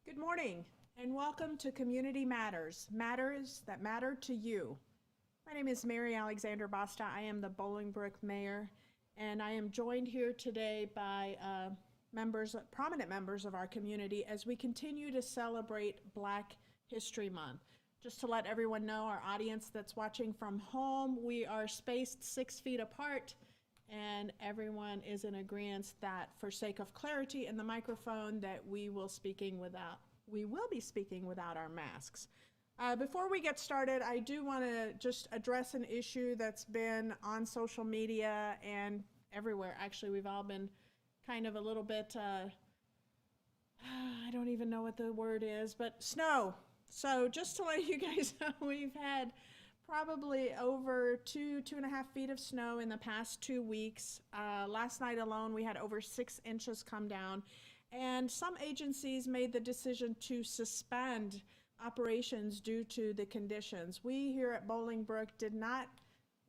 Good morning and welcome to Community Matters, matters that matter to you. My name is Mary Alexander Basta. I am the Bolingbrook Mayor, and I am joined here today by prominent members of our community as we continue to celebrate Black History Month. Just to let everyone know, our audience that's watching from home, we are spaced 6 feet apart, and everyone is in agreement that for sake of clarity in the microphone that we will be speaking without our masks. Before we get started, I do want to just address an issue that's been on social media and everywhere. Actually, we've all been kind of a little bit, I don't even know what the word is, but snow. So just to let you guys know, we've had probably over 2.5 feet of snow in the past 2 weeks. Last night alone, we had over 6 inches come down. And some agencies made the decision to suspend operations due to the conditions. We here at Bolingbrook did not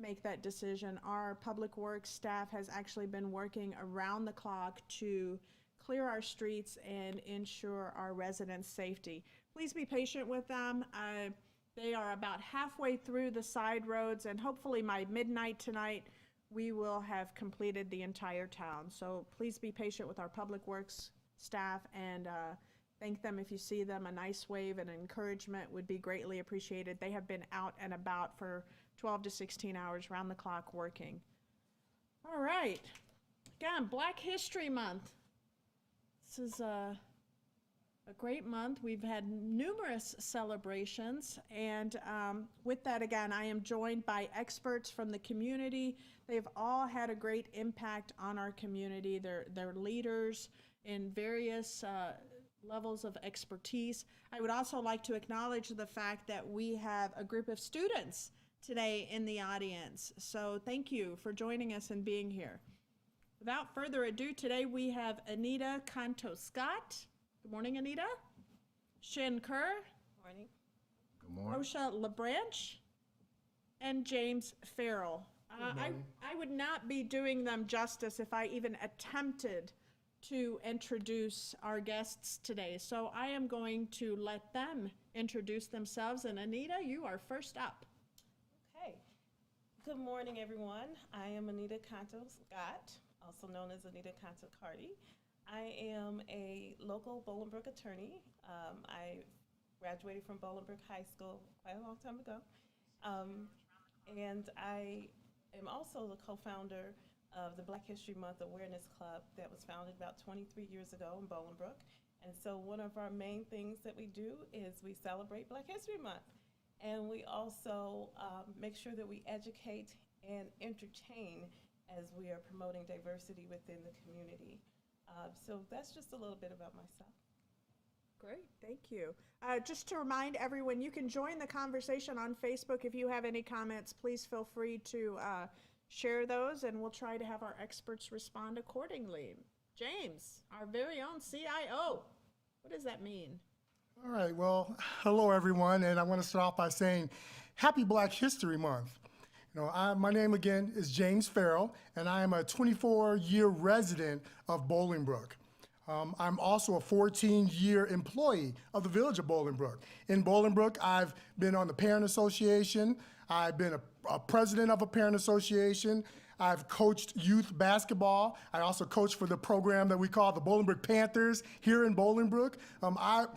make that decision. Our public works staff has actually been working around the clock to clear our streets and ensure our residents' safety. Please be patient with them. They are about halfway through the side roads, and hopefully by midnight tonight, we will have completed the entire town. So please be patient with our public works staff and thank them if you see them. A nice wave and encouragement would be greatly appreciated. They have been out and about for 12 to 16 hours round the clock working. All right, again, Black History Month. This is a great month. We've had numerous celebrations, and with that, again, I am joined by experts from the community. They've all had a great impact on our community. They're leaders in various levels of expertise. I would also like to acknowledge the fact that we have a group of students today in the audience. So thank you for joining us and being here. Without further ado, today we have Anita Canto-Scott. Good morning, Anita. Shin Kerr. Morning. Good morning. Osha LaBranche. And James Farrell. I would not be doing them justice if I even attempted to introduce our guests today. So I am going to let them introduce themselves. And Anita, you are first up. Okay. Good morning, everyone. I am Anita Canto-Scott, also known as Anita Canto-Carty. I am a local Bolingbrook attorney. I graduated from Bolingbrook High School quite a long time ago. And I am also the co-founder of the Black History Month Awareness Club that was founded about 23 years ago in Bolingbrook. And so one of our main things that we do is we celebrate Black History Month. And we also make sure that we educate and entertain as we are promoting diversity within the community. So that's just a little bit about myself. Great, thank you. Just to remind everyone, you can join the conversation on Facebook. If you have any comments, please feel free to share those, and we'll try to have our experts respond accordingly. James, our very own CIO, what does that mean? All right, well, hello everyone, and I want to start off by saying Happy Black History Month. My name again is James Farrell, and I am a 24-year resident of Bolingbrook. I'm also a 14-year employee of the Village of Bolingbrook. In Bolingbrook, I've been on the Parent Association. I've been a president of a parent association. I've coached youth basketball. I also coached for the program that we call the Bolingbrook Panthers here in Bolingbrook.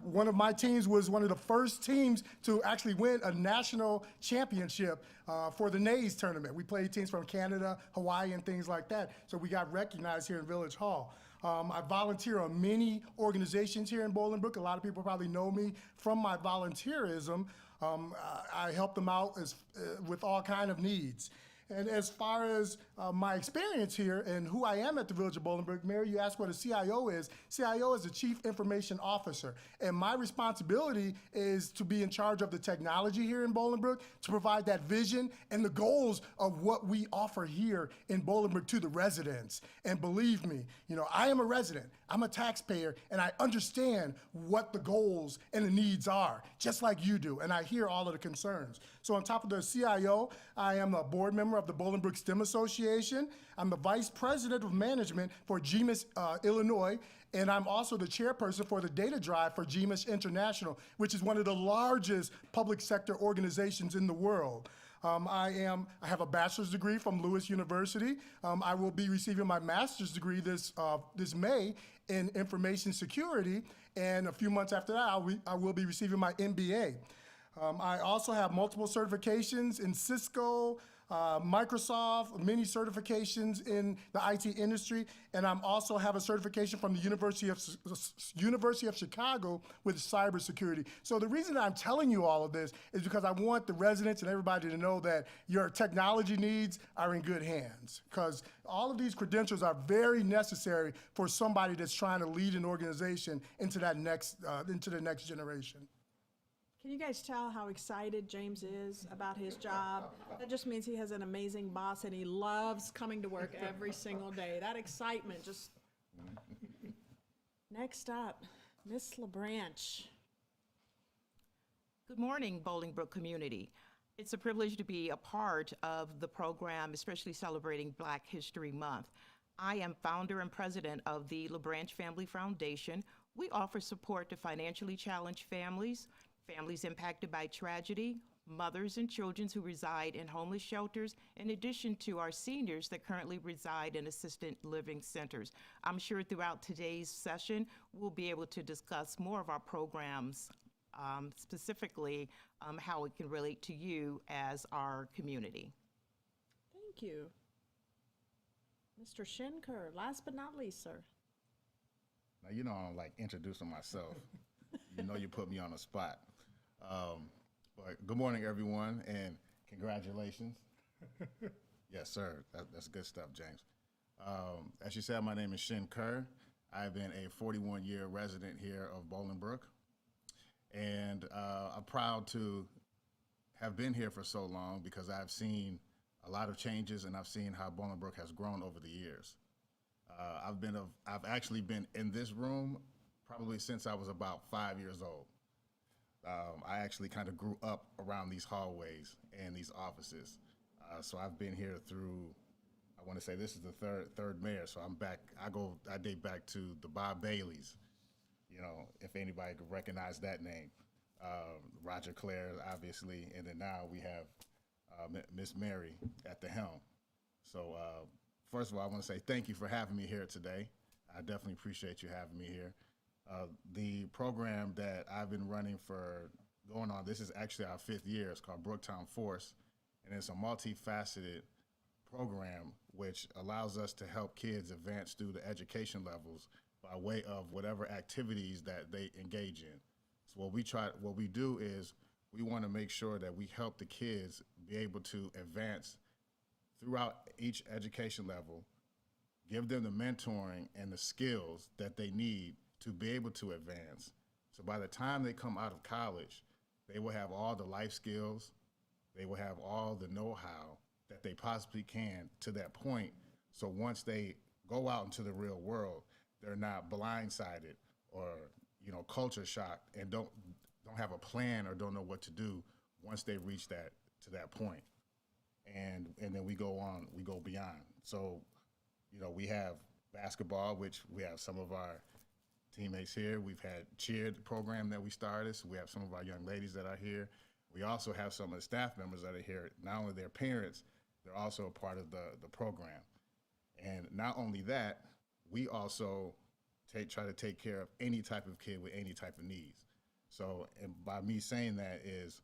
One of my teams was one of the first teams to actually win a national championship for the Nays tournament. We played teams from Canada, Hawaii, and things like that. So we got recognized here in Village Hall. I volunteer on many organizations here in Bolingbrook. A lot of people probably know me from my volunteerism. I help them out with all kind of needs. And as far as my experience here and who I am at the Village of Bolingbrook, Mary, you asked what a CIO is. CIO is the Chief Information Officer. And my responsibility is to be in charge of the technology here in Bolingbrook, to provide that vision and the goals of what we offer here in Bolingbrook to the residents. And believe me, I am a resident, I'm a taxpayer, and I understand what the goals and the needs are, just like you do. And I hear all of the concerns. So on top of the CIO, I am a board member of the Bolingbrook STEM Association. I'm the Vice President of Management for GMIS Illinois, And I'm also the chairperson for the data drive for GMIS International, which is one of the largest public sector organizations in the world. I have a bachelor's degree from Lewis University. I will be receiving my master's degree this May in information security, and a few months after that, I will be receiving my MBA. I also have multiple certifications in Cisco, Microsoft, many certifications in the IT industry, and I also have a certification from the University of Chicago with cybersecurity. So the reason I'm telling you all of this is because I want the residents and everybody to know that your technology needs are in good hands, because all of these credentials are very necessary for somebody that's trying to lead an organization into the next generation. Can you guys tell how excited James is about his job? That just means he has an amazing boss and he loves coming to work every single day. That excitement just... Next up, Miss LaBranch. Good morning, Bolingbrook community. It's a privilege to be a part of the program, especially celebrating Black History Month. I am founder and president of the LaBranch Family Foundation. We offer support to financially challenged families impacted by tragedy, mothers and children who reside in homeless shelters, in addition to our seniors that currently reside in assisted living centers. I'm sure throughout today's session, we'll be able to discuss more of our programs, specifically how it can relate to you as our community. Thank you. Mr. Shinker, last but not least, sir. Now, you know I don't like introducing myself. You know you put me on the spot. But good morning, everyone, and congratulations. Yes, sir. That's good stuff, James. As you said, my name is Shin Kerr. I've been a 41-year resident here of Bolingbrook, and I'm proud to have been here for so long because I've seen a lot of changes and I've seen how Bolingbrook has grown over the years. I've actually been in this room probably since I was about 5 years old. I actually kind of grew up around these hallways and these offices. So I've been here through, I want to say this is the third mayor, so I'm back, I date back to the Bob Baileys, you know, if anybody could recognize that name. Roger Clare, obviously, and then now we have Miss Mary at the helm. So first of all, I want to say thank you for having me here today. I definitely appreciate you having me here. The program that I've been running for going on, this is actually our 5th year. It's called Brooktown Force, and it's a multifaceted program which allows us to help kids advance through the education levels by way of whatever activities that they engage in. So what we do is we want to make sure that we help the kids be able to advance throughout each education level, give them the mentoring and the skills that they need to be able to advance. So by the time they come out of college, they will have all the life skills, they will have all the know-how that they possibly can to that point. So once they go out into the real world, they're not blindsided or, you know, culture shocked and don't have a plan or don't know what to do once they reach that point. And then we go on, we go beyond. So, you know, we have basketball, which we have some of our teammates here. We've had cheer program that we started, so we have some of our young ladies that are here. We also have some of the staff members that are here. Not only their parents, they're also a part of the program. And not only that, we also try to take care of any type of kid with any type of needs. So, and by me saying that is,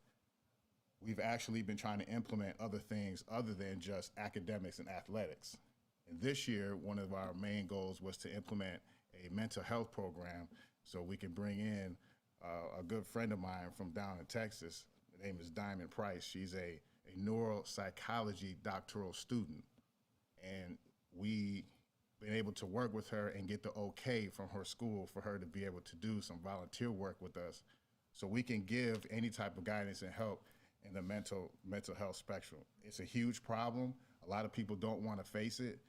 we've actually been trying to implement other things other than just academics and athletics. And this year, one of our main goals was to implement a mental health program so we can bring in a good friend of mine from down in Texas. Her name is Diamond Price. She's a neuropsychology doctoral student. And we've been able to work with her and get the okay from her school for her to be able to do some volunteer work with us so we can give any type of guidance and help in the mental health spectrum. It's a huge problem. A lot of people don't want to face it.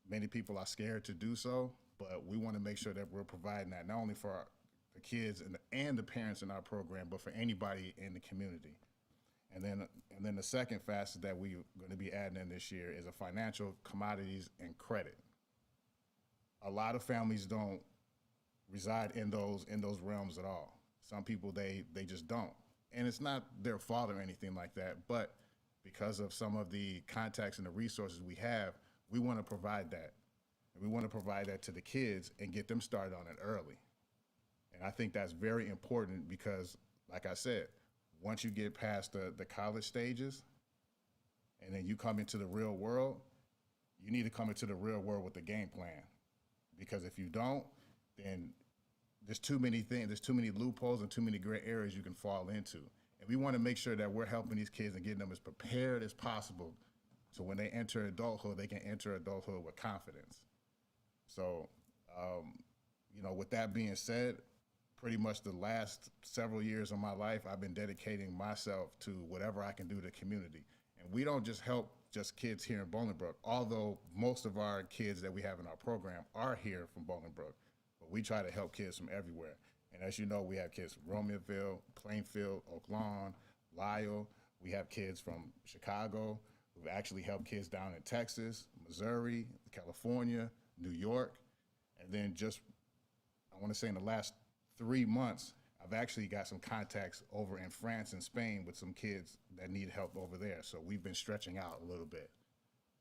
Many people are scared to do so, but we want to make sure that we're providing that not only for the kids and the parents in our program, but for anybody in the community. And then the second facet that we're going to be adding in this year is a financial commodities and credit. A lot of families don't reside in those realms at all. Some people they just don't, and it's not their fault or anything like that. But because of some of the contacts and the resources we have, we want to provide that, and we want to provide that to the kids and get them started on it early. And I think that's very important because, like I said, once you get past the college stages, and then you come into the real world, you need to come into the real world with a game plan. Because if you don't, then there's too many things, there's too many loopholes and too many gray areas you can fall into. And we want to make sure that we're helping these kids and getting them as prepared as possible so when they enter adulthood, they can enter adulthood with confidence. So, with that being said, pretty much the last several years of my life, I've been dedicating myself to whatever I can do to the community. And we don't just help just kids here in Bolingbrook, although most of our kids that we have in our program are here from Bolingbrook, but we try to help kids from everywhere. And as you know, we have kids from Romeoville, Plainfield, Oak Lawn, Lyle. We have kids from Chicago. We've actually helped kids down in Texas, Missouri, California, New York. And then I want to say in the last 3 months, I've actually got some contacts over in France and Spain with some kids that need help over there. So we've been stretching out a little bit.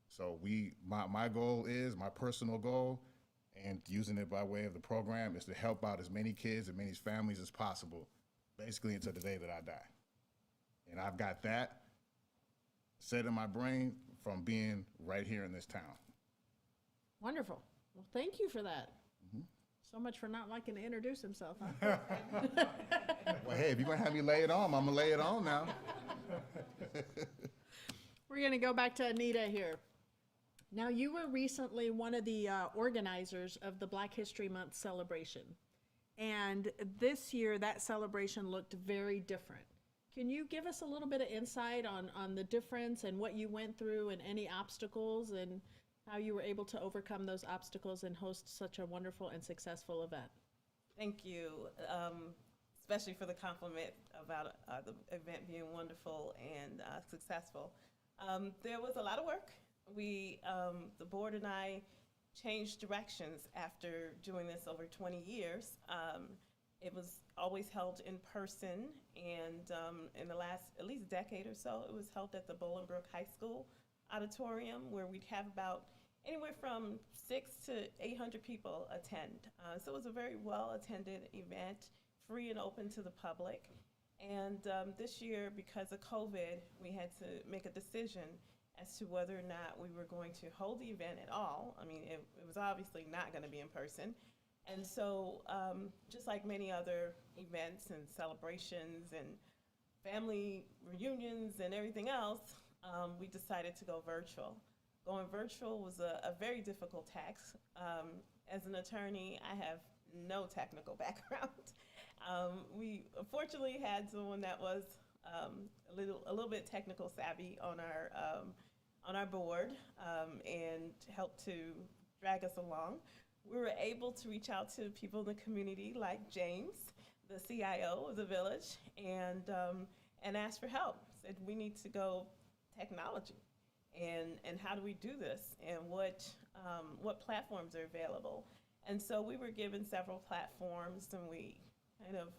So my goal is, my personal goal, and using it by way of the program, is to help out as many kids and many families as possible, basically until the day that I die. And I've got that set in my brain from being right here in this town. Wonderful. Well, thank you for that. So much for not liking to introduce himself, huh? Well, hey, if you're going to have me lay it on, I'm going to lay it on now. We're going to go back to Anita here. Now, you were recently one of the organizers of the Black History Month celebration. And this year, that celebration looked very different. Can you give us a little bit of insight on the difference and what you went through and any obstacles and how you were able to overcome those obstacles and host such a wonderful and successful event? Thank you, especially for the compliment about the event being wonderful and successful. There was a lot of work. The board and I changed directions after doing this over 20 years. It was always held in person, and in the last at least decade or so, it was held at the Bolingbrook High School auditorium, where we'd have about anywhere from 600 to 800 people attend. So it was a very well-attended event, free and open to the public. And this year, because of COVID, we had to make a decision as to whether or not we were going to hold the event at all. I mean, it was obviously not going to be in person. And so, just like many other events and celebrations and family reunions and everything else, we decided to go virtual. Going virtual was a very difficult task. As an attorney, I have no technical background. We fortunately had someone that was a little bit technical savvy on our board and helped to drag us along. We were able to reach out to people in the community like James, the CIO of the village, and ask for help. Said we need to go technology, and how do we do this, and what platforms are available. And so we were given several platforms, and we kind of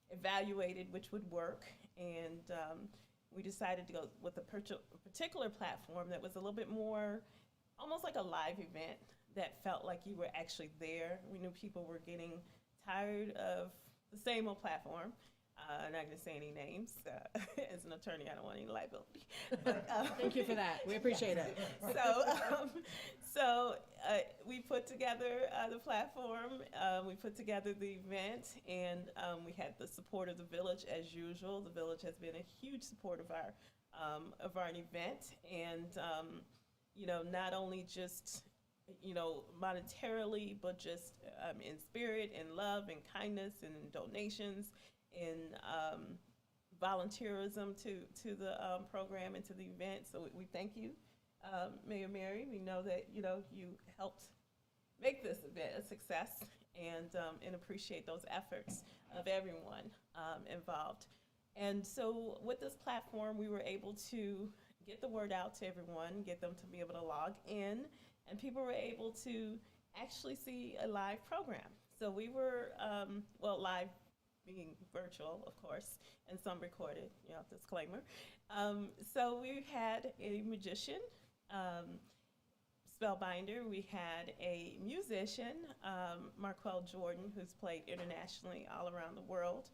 evaluated which would work, and we decided to go with a particular platform that was a little bit more almost like a live event that felt like you were actually there. We knew people were getting tired of the same old platform. I'm not going to say any names. As an attorney, I don't want any liability. But, Thank you for that. We appreciate it. So we put together the platform. We put together the event, and we had the support of the village as usual. The village has been a huge support of our event, and not only just monetarily, but just in spirit and love and kindness and in donations, in volunteerism to the program and to the event. So we thank you, Mayor Mary. We know that you helped make this event a success, and appreciate those efforts of everyone involved. And so with this platform, we were able to get the word out to everyone, get them to be able to log in, and people were able to actually see a live program. So we were, well, live being virtual, of course, and some recorded, disclaimer. So we had a magician, spellbinder. We had a musician, Marquel Jordan, who's played internationally all around the world,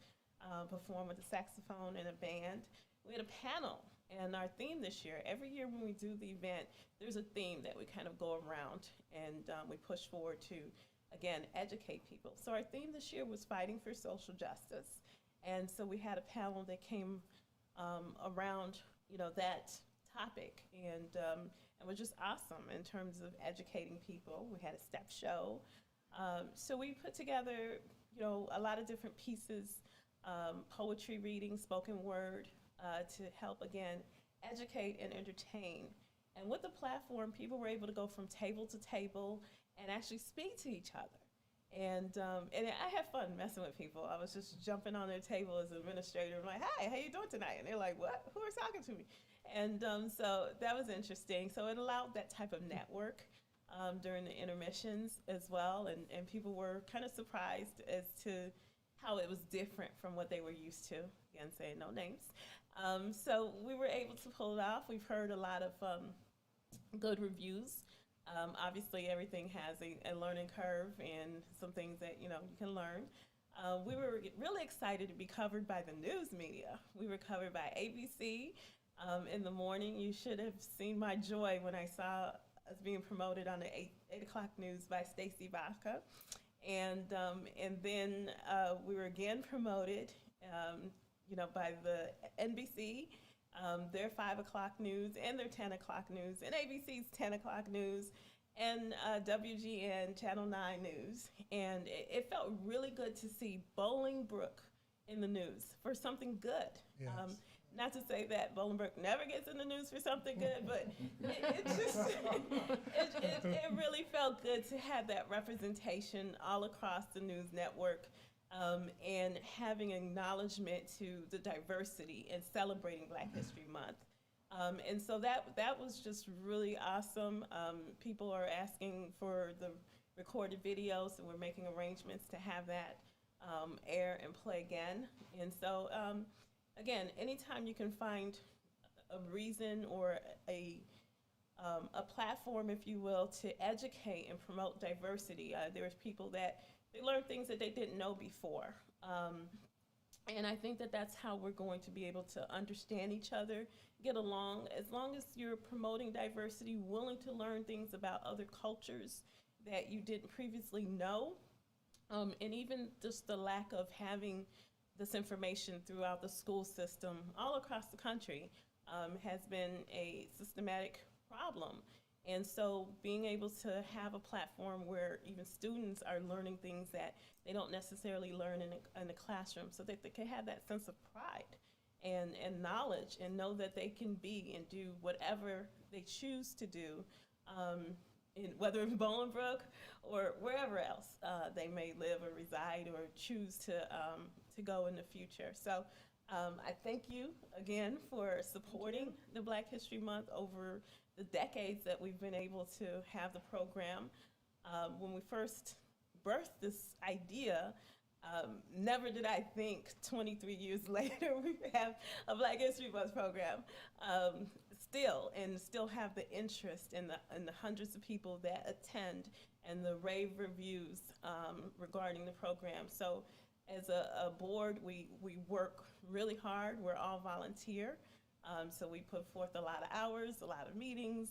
performed with a saxophone and a band. We had a panel, and our theme this year, every year when we do the event, there's a theme that we kind of go around and we push forward to, again, educate people. So our theme this year was fighting for social justice. And so we had a panel that came around, that topic, and it was just awesome in terms of educating people. We had a step show. So we put together, a lot of different pieces, poetry reading, spoken word, to help, again, educate and entertain. And with the platform, people were able to go from table to table and actually speak to each other. And I had fun messing with people. I was just jumping on their table as an administrator. I'm like, "Hi, how you doing tonight?" And they're like, "What? Who is talking to me?" And so that was interesting. So it allowed that type of network during the intermissions as well. And people were kind of surprised as to how it was different from what they were used to. Again, saying no names. So we were able to pull it off. We've heard a lot of good reviews. Obviously, everything has a learning curve and some things that, you can learn. We were really excited to be covered by the news media. We were covered by ABC. In the morning, you should have seen my joy when I saw us being promoted on the 8 o'clock news by Stacey Baca. And then we were again promoted, by the NBC, their 5 o'clock news and their 10 o'clock news, and ABC's 10 o'clock news, and WGN Channel 9 News. And it felt really good to see Bolingbrook in the news for something good. Yes. Not to say that Bolingbrook never gets in the news for something good, but it just, it really felt good to have that representation all across the news network, and having acknowledgement to the diversity and celebrating Black History Month. And so that was just really awesome. People are asking for the recorded videos, and we're making arrangements to have that air and play again. And so, again, anytime you can find a reason or a platform, if you will, to educate and promote diversity. There's people that they learn things that they didn't know before. And I think that that's how we're going to be able to understand each other, get along, as long as you're promoting diversity, willing to learn things about other cultures that you didn't previously know. And even just the lack of having this information throughout the school system all across the country has been a systematic problem. And so being able to have a platform where even students are learning things that they don't necessarily learn in the classroom, so that they can have that sense of pride and knowledge, and know that they can be and do whatever they choose to do, whether in Bolingbrook or wherever else they may live or reside or choose to go in the future. So I thank you again for supporting the Black History Month over the decades that we've been able to have the program. When we first birthed this idea, never did I think 23 years later we have a Black History Month program. Still have the interest in the hundreds of people that attend and the rave reviews regarding the program. So as a board, we work really hard. We're all volunteer. So we put forth a lot of hours, a lot of meetings,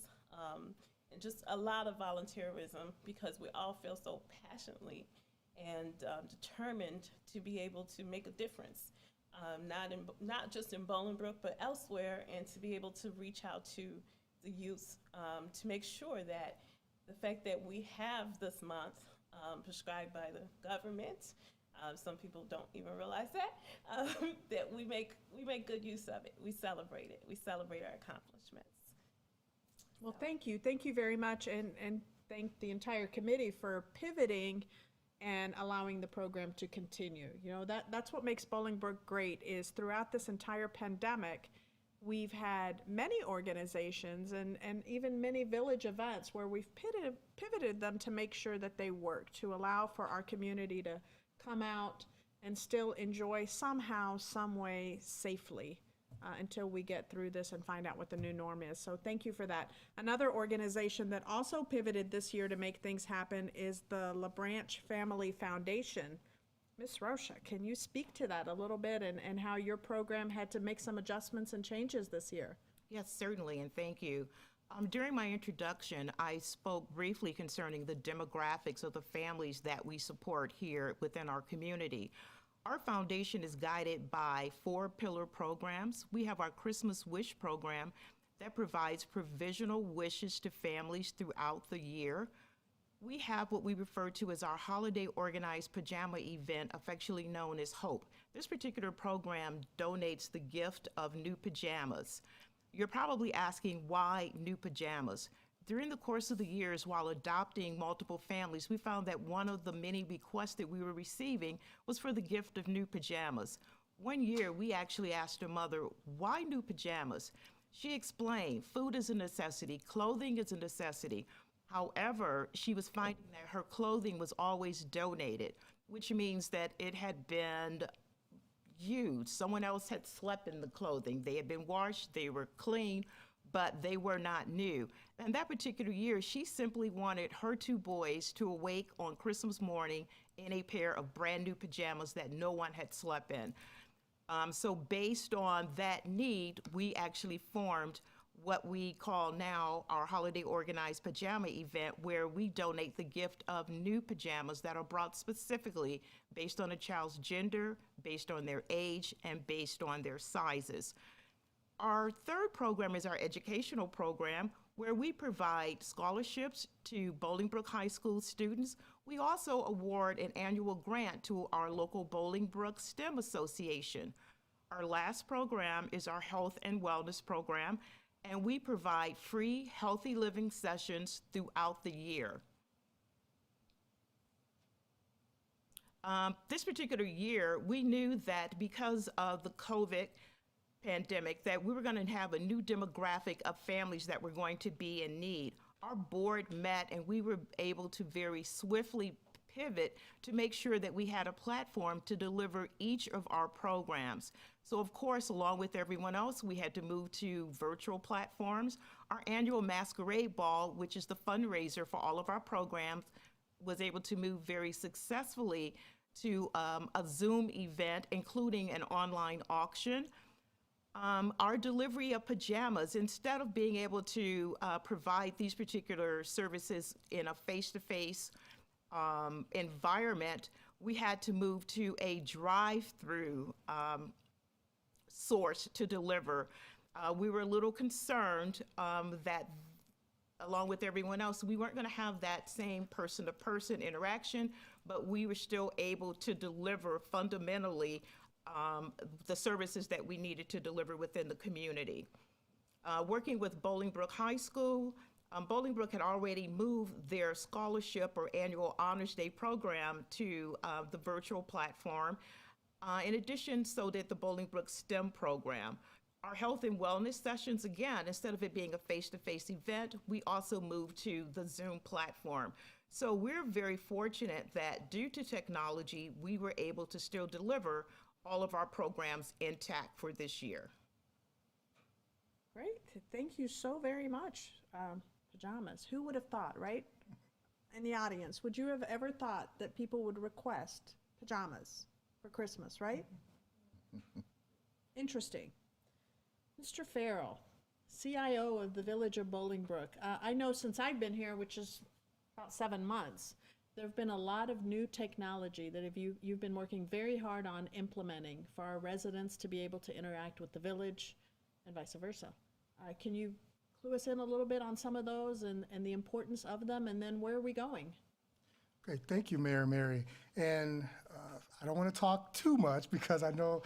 and just a lot of volunteerism, because we all feel so passionately and determined to be able to make a difference, not just in Bolingbrook, but elsewhere, and to be able to reach out to the youth to make sure that the fact that we have this month prescribed by the government, some people don't even realize that we make good use of it. We celebrate it. We celebrate our accomplishments. Well, thank you. Thank you very much, and thank the entire committee for pivoting and allowing the program to continue. That's what makes Bolingbrook great, is throughout this entire pandemic, we've had many organizations and even many village events where we've pivoted them to make sure that they work, to allow for our community to come out and still enjoy somehow, some way, safely until we get through this and find out what the new norm is. So thank you for that. Another organization that also pivoted this year to make things happen is the LaBranch Family Foundation. Ms. Rocha, can you speak to that a little bit and how your program had to make some adjustments and changes this year? Yes, certainly, and thank you. During my introduction, I spoke briefly concerning the demographics of the families that we support here within our community. Our foundation is guided by 4 pillar programs. We have our Christmas Wish program that provides provisional wishes to families throughout the year. We have what we refer to as our holiday organized pajama event, affectionately known as HOPE. This particular program donates the gift of new pajamas. You're probably asking why new pajamas? During the course of the years, while adopting multiple families, we found that one of the many requests that we were receiving was for the gift of new pajamas. One year, we actually asked her mother, why new pajamas? She explained, food is a necessity, clothing is a necessity. However, she was finding that her clothing was always donated, which means that it had been used. Someone else had slept in the clothing. They had been washed, they were clean, but they were not new. And that particular year, she simply wanted her 2 boys to awake on Christmas morning in a pair of brand new pajamas that no one had slept in. So based on that need, we actually formed what we call now our holiday organized pajama event, where we donate the gift of new pajamas that are brought specifically based on a child's gender, based on their age, and based on their sizes. Our third program is our educational program, where we provide scholarships to Bolingbrook High School students. We also award an annual grant to our local Bolingbrook STEM Association. Our last program is our health and wellness program, and we provide free healthy living sessions throughout the year. This particular year, we knew that because of the COVID pandemic, that we were going to have a new demographic of families that were going to be in need. Our board met and we were able to very swiftly pivot to make sure that we had a platform to deliver each of our programs. So of course, along with everyone else, we had to move to virtual platforms. Our annual masquerade ball, which is the fundraiser for all of our programs, was able to move very successfully to a Zoom event, including an online auction. Our delivery of pajamas, instead of being able to provide these particular services in a face-to-face environment, we had to move to a drive-through source to deliver. We were a little concerned that, along with everyone else, we weren't going to have that same person-to-person interaction, but we were still able to deliver fundamentally the services that we needed to deliver within the community. Working with Bolingbrook High School, Bolingbrook had already moved their scholarship or annual Honors Day program to the virtual platform. In addition, so did the Bolingbrook STEM program. Our health and wellness sessions, again, instead of it being a face-to-face event, we also moved to the Zoom platform. So we're very fortunate that due to technology, we were able to still deliver all of our programs intact for this year. Great, thank you so very much. Pajamas, who would have thought, right? In the audience, would you have ever thought that people would request pajamas for Christmas, right? Interesting. Mr. Farrell, CIO of the Village of Bolingbrook. I know since I've been here, which is about 7 months, there have been a lot of new technology that you've been working very hard on implementing for our residents to be able to interact with the village and vice versa. Can you clue us in a little bit on some of those and the importance of them, and then where are we going? Great, thank you, Mayor Mary. And I don't want to talk too much because I know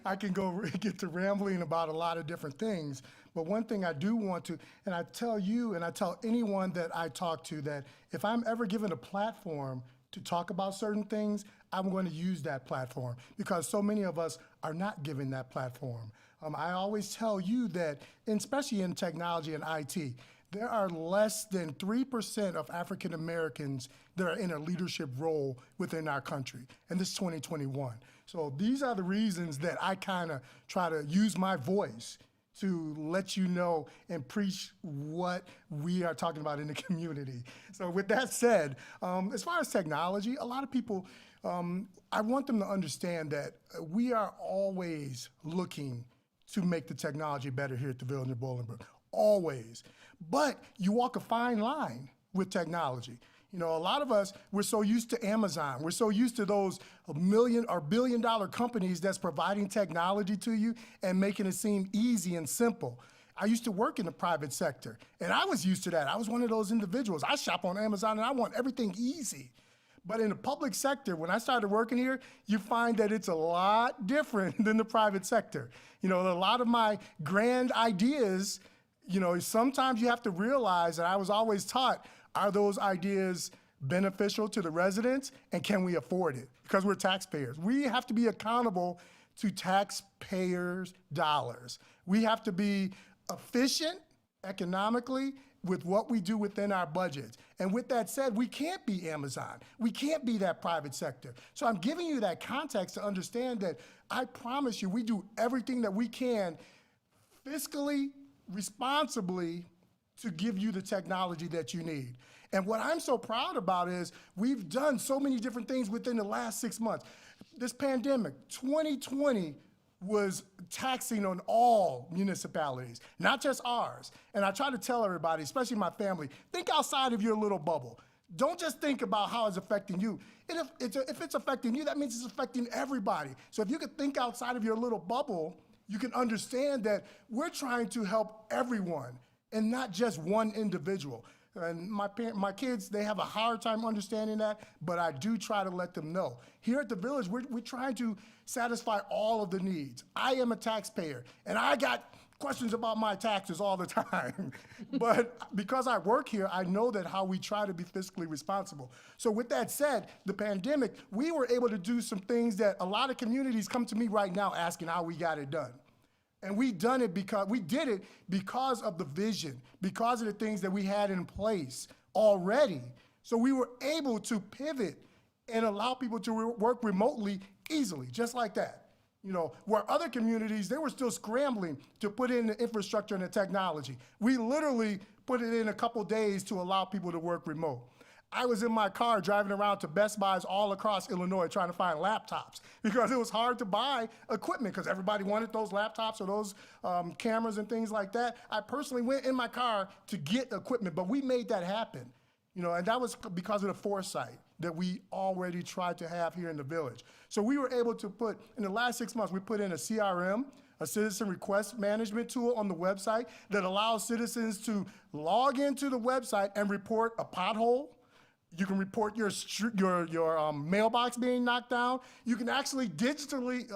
I can get to rambling about a lot of different things. But one thing I do want to, and I tell you and I tell anyone that I talk to, that if I'm ever given a platform to talk about certain things, I'm going to use that platform because so many of us are not given that platform. I always tell you that, especially in technology and IT, there are less than 3% of African Americans that are in a leadership role within our country, and this is 2021. So these are the reasons that I kind of try to use my voice to let you know and preach what we are talking about in the community. So with that said, as far as technology, a lot of people, I want them to understand that we are always looking to make the technology better here at the Village of Bolingbrook, always. But you walk a fine line with technology. You know, a lot of us, we're so used to Amazon. We're so used to those million or billion-dollar companies that's providing technology to you and making it seem easy and simple. I used to work in the private sector, and I was used to that. I was one of those individuals. I shop on Amazon, and I want everything easy. But in the public sector, when I started working here, you find that it's a lot different than the private sector. You know, a lot of my grand ideas, you know, sometimes you have to realize, and I was always taught, are those ideas beneficial to the residents, and can we afford it? Because we're taxpayers. We have to be accountable to taxpayers' dollars. We have to be efficient economically with what we do within our budgets. And with that said, we can't be Amazon. We can't be that private sector. So I'm giving you that context to understand that I promise you we do everything that we can fiscally, responsibly, to give you the technology that you need. And what I'm so proud about is we've done so many different things within the last 6 months. This pandemic, 2020, was taxing on all municipalities, not just ours. And I try to tell everybody, especially my family, think outside of your little bubble. Don't just think about how it's affecting you. If it's affecting you, that means it's affecting everybody. So if you could think outside of your little bubble, you can understand that we're trying to help everyone and not just one individual. And my kids, they have a hard time understanding that, but I do try to let them know. Here at the Village, we're trying to satisfy all of the needs. I am a taxpayer, and I got questions about my taxes all the time. But because I work here, I know that how we try to be fiscally responsible. So with that said, the pandemic, we were able to do some things that a lot of communities come to me right now asking how we got it done. And we did it because of the vision, because of the things that we had in place already. So we were able to pivot and allow people to work remotely easily, just like that. You know, where other communities, they were still scrambling to put in the infrastructure and the technology. We literally put it in a couple days to allow people to work remote. I was in my car driving around to Best Buys all across Illinois trying to find laptops because it was hard to buy equipment because everybody wanted those laptops or those cameras and things like that. I personally went in my car to get equipment, but we made that happen. You know, and that was because of the foresight that we already tried to have here in the Village. So we were able to put, in the last 6 months, we put in a CRM, a citizen request management tool on the website that allows citizens to log into the website and report a pothole. You can report your mailbox being knocked down. You can actually digitally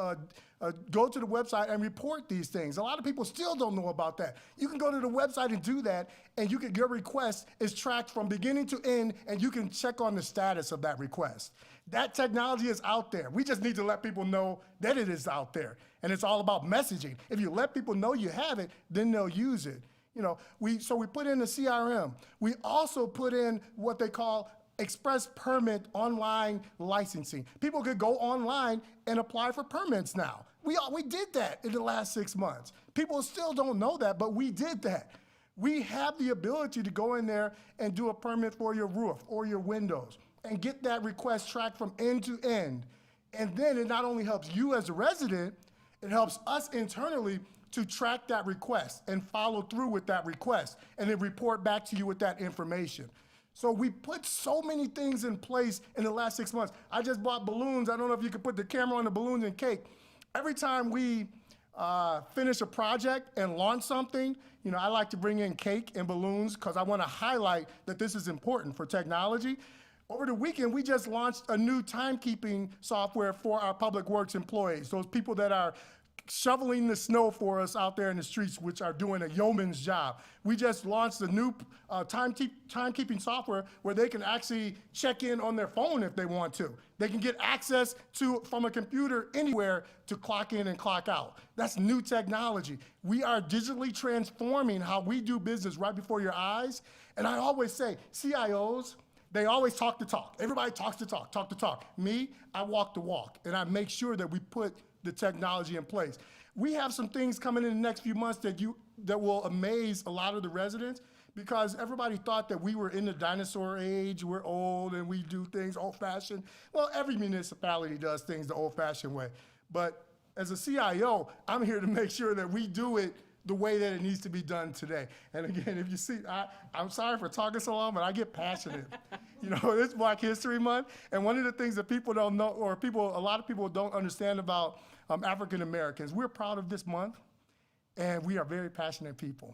go to the website and report these things. A lot of people still don't know about that. You can go to the website and do that, and your request is tracked from beginning to end, and you can check on the status of that request. That technology is out there. We just need to let people know that it is out there, and it's all about messaging. If you let people know you have it, then they'll use it. You know, so we put in the CRM. We also put in what they call express permit online licensing. People could go online and apply for permits now. We did that in the last 6 months. People still don't know that, but we did that. We have the ability to go in there and do a permit for your roof or your windows and get that request tracked from end to end. And then it not only helps you as a resident, it helps us internally to track that request and follow through with that request and then report back to you with that information. So we put so many things in place in the last 6 months. I just bought balloons. I don't know if you could put the camera on the balloons and cake. Every time we finish a project and launch something, you know, I like to bring in cake and balloons because I want to highlight that this is important for technology. Over the weekend, we just launched a new timekeeping software for our public works employees, those people that are shoveling the snow for us out there in the streets, which are doing a yeoman's job. We just launched a new timekeeping software where they can actually check in on their phone if they want to. They can get access to from a computer anywhere to clock in and clock out. That's new technology. We are digitally transforming how we do business right before your eyes. And I always say, CIOs, they always talk the talk. Everybody talks the talk, talk the talk. Me, I walk the walk, and I make sure that we put the technology in place. We have some things coming in the next few months that will amaze a lot of the residents, because everybody thought that we were in the dinosaur age, we're old and we do things old-fashioned. Well, every municipality does things the old-fashioned way. But as a CIO, I'm here to make sure that we do it the way that it needs to be done today. And again, if you see, I'm sorry for talking so long, but I get passionate. You know, it's Black History Month, and one of the things that people don't know, or a lot of people don't understand about African Americans, we're proud of this month, and we are very passionate people.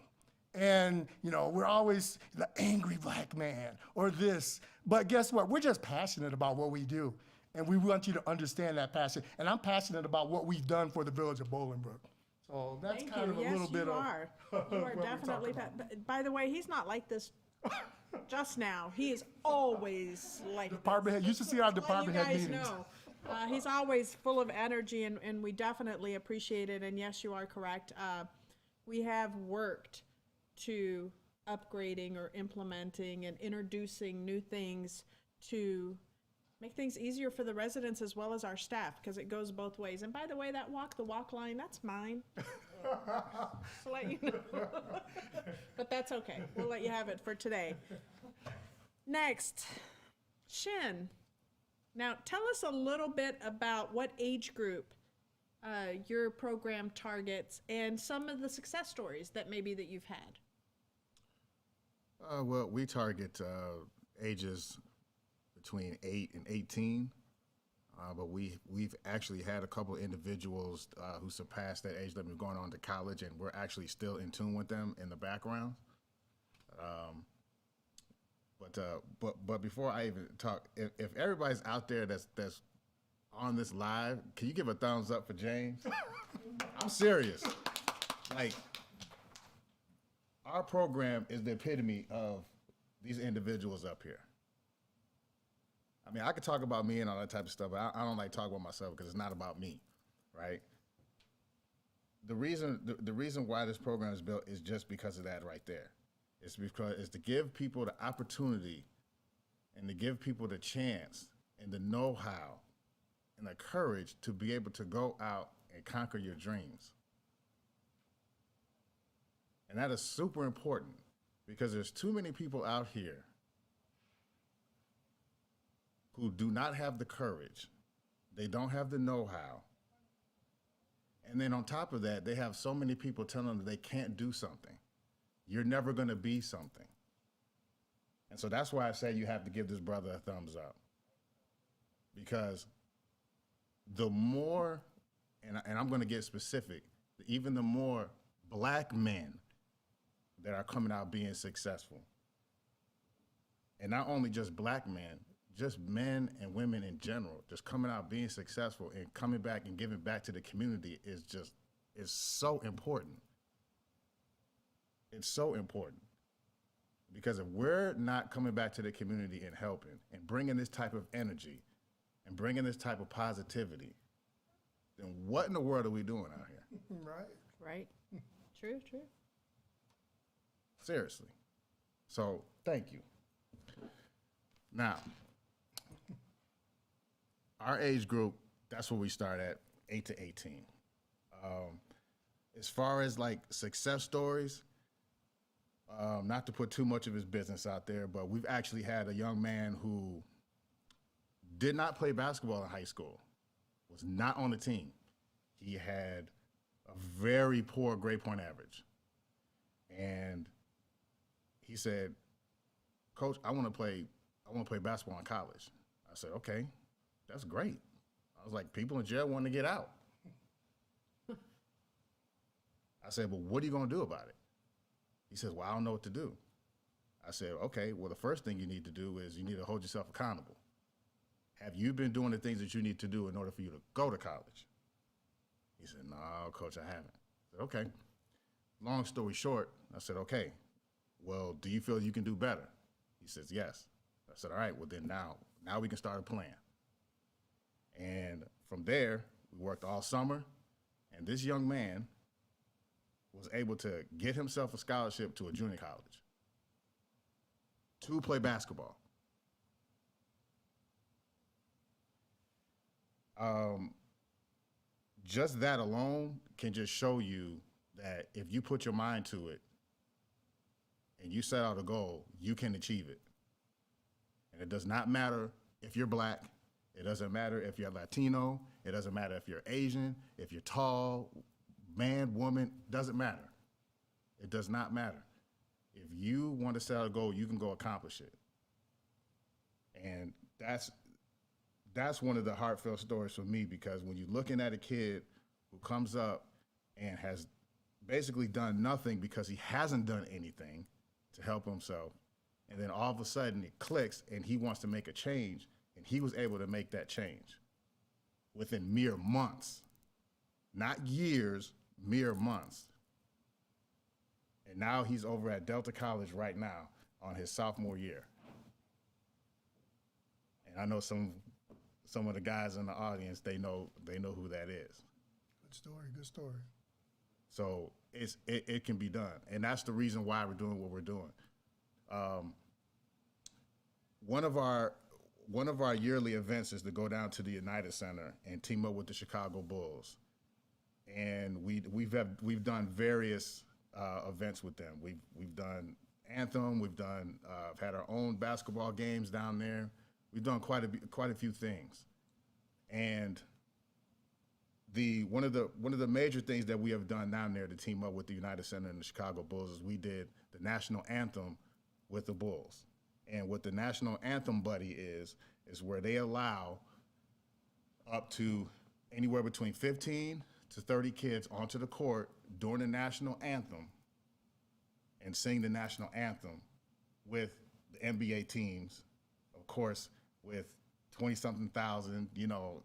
And, you know, we're always the angry black man or this, but guess what? We're just passionate about what we do, and we want you to understand that passion. And I'm passionate about what we've done for the village of Bolingbrook. So that's Thank kind you. of a Yes, little bit you of are. You are what we definitely. talked about. By the way, he's not like this just now. He is always like Department head, you should see our this. Let department you head guys meetings. know. He's always full of energy, and we definitely appreciate it. And yes, you are correct. We have worked to upgrading or implementing and introducing new things to make things easier for the residents as well as our staff, because it goes both ways. And by the way, that walk the walk line, that's mine. Just to let you know. But that's okay. We'll let you have it for today. Next, Shin. Now, tell us a little bit about what age group your program targets and some of the success stories that maybe that you've had. Well, we target ages between 8 and 18, but we've actually had a couple of individuals who surpassed that age limit going on to college, and we're actually still in tune with them in the background. But before I even talk, if everybody's out there that's on this live, can you give a thumbs up for James? I'm serious. Like, our program is the epitome of these individuals up here. I mean, I could talk about me and all that type of stuff, but I don't like talking about myself because it's not about me, right? The reason why this program is built is just because of that right there. It's to give people the opportunity and to give people the chance and the know-how and the courage to be able to go out and conquer your dreams. And that is super important, because there's too many people out here who do not have the courage, they don't have the know-how, and then on top of that, they have so many people telling them that they can't do something. You're never gonna be something. And so that's why I say you have to give this brother a thumbs up. Because the more, and I'm gonna get specific, even the more black men that are coming out being successful, and not only just black men, just men and women in general, just coming out being successful and coming back and giving back to the community is so important. It's so important, because if we're not coming back to the community and helping and bringing this type of energy and bringing this type of positivity, then what in the world are we doing out here? Right. Right. True, true. Seriously. So thank you. Now, our age group, that's where we start at, 8 to 18. As far as like success stories, not to put too much of his business out there, but we've actually had a young man who did not play basketball in high school, was not on the team. He had a very poor grade point average. And he said, "Coach, I want to play basketball in college." I said, "Okay, that's great." I was like, people in jail want to get out. I said, "Well, what are you going to do about it?" He says, "Well, I don't know what to do." I said, "Okay, well, the first thing you need to do is you need to hold yourself accountable. Have you been doing the things that you need to do in order for you to go to college?" said, no, coach, I haven't. I said, okay. Long story short, I said, okay, well, do you feel you can do better? He says, yes. I said, all right, well then now we can start a plan. And from there, we worked all summer, and this young man was able to get himself a scholarship to a junior college to play basketball. Just that alone can just show you that if you put your mind to it and you set out a goal, you can achieve it. And it does not matter if you're black. It doesn't matter if you're Latino. It doesn't matter if you're Asian, if you're tall, man, woman, doesn't matter. It does not matter. If you want to set out a goal, you can go accomplish it. And that's one of the heartfelt stories for me, because when you're looking at a kid who comes up and has basically done nothing because he hasn't done anything to help himself, and then all of a sudden it clicks and he wants to make a change, and he was able to make that change within mere months, not years, mere months. And now he's over at Delta College right now on his sophomore year. And I know some of the guys in the audience, they know who that is. Good story, good story. So it can be done, and that's the reason why we're doing what we're doing. One of our yearly events is to go down to the United Center and team up with the Chicago Bulls, and we've done various events with them. We've done Anthem. We've done had our own basketball games down there. We've done quite a few things, and one of the major things that we have done down there to team up with the United Center and the Chicago Bulls is we did the national anthem with the Bulls. And what the national anthem buddy is where they allow up to anywhere between 15 to 30 kids onto the court during the national anthem and sing the national anthem with the NBA teams, of course, with 20-something thousand,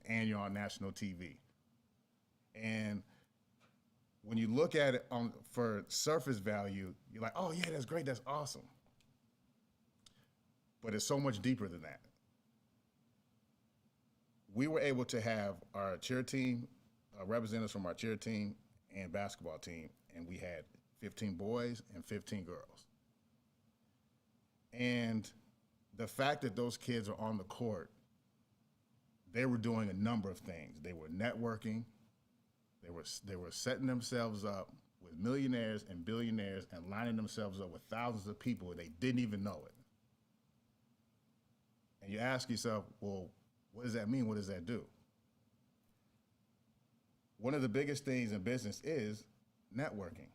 and you're on national TV. And when you look at it for surface value, you're like, oh yeah, that's great, that's awesome. But it's so much deeper than that. We were able to have our cheer team, representatives from our cheer team and basketball team, and we had 15 boys and 15 girls. And the fact that those kids are on the court, they were doing a number of things. They were networking. They were setting themselves up with millionaires and billionaires and lining themselves up with thousands of people, and they didn't even know it. And you ask yourself, well, what does that mean? What does that do? One of the biggest things in business is networking.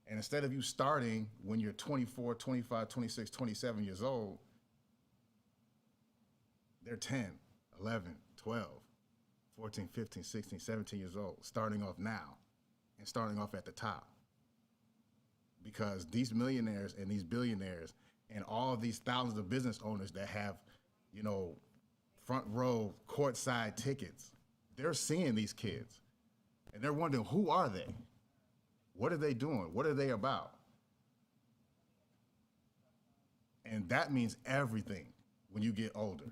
And instead of you starting when you're 24, 25, 26, 27 years old, they're 10, 11, 12, 14, 15, 16, 17 years old, starting off now and starting off at the top. Because these millionaires and these billionaires and all of these thousands of business owners that have, front row courtside tickets, they're seeing these kids and they're wondering, who are they? What are they doing? What are they about? And that means everything when you get older.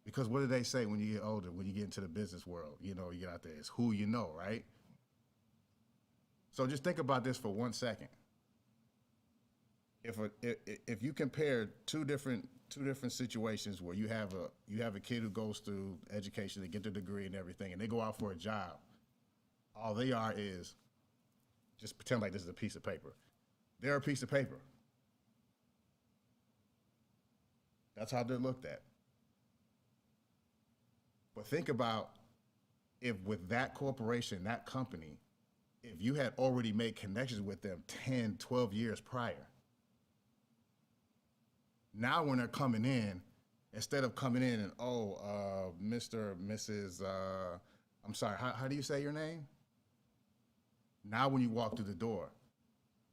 Because what do they say when you get older, when you get into the business world? You get out there, it's who you know, right? So just think about this for 1 second. If you compare two different situations where you have a kid who goes through education, they get their degree and everything, and they go out for a job, all they are is just pretend like this is a piece of paper. They're a piece of paper. That's how they're looked at. But think about if with that corporation, that company, if you had already made connections with them 10, 12 years prior. Now when they're coming in, instead of coming in and, Mr., Mrs., I'm sorry, how do you say your name? Now when you walk through the door,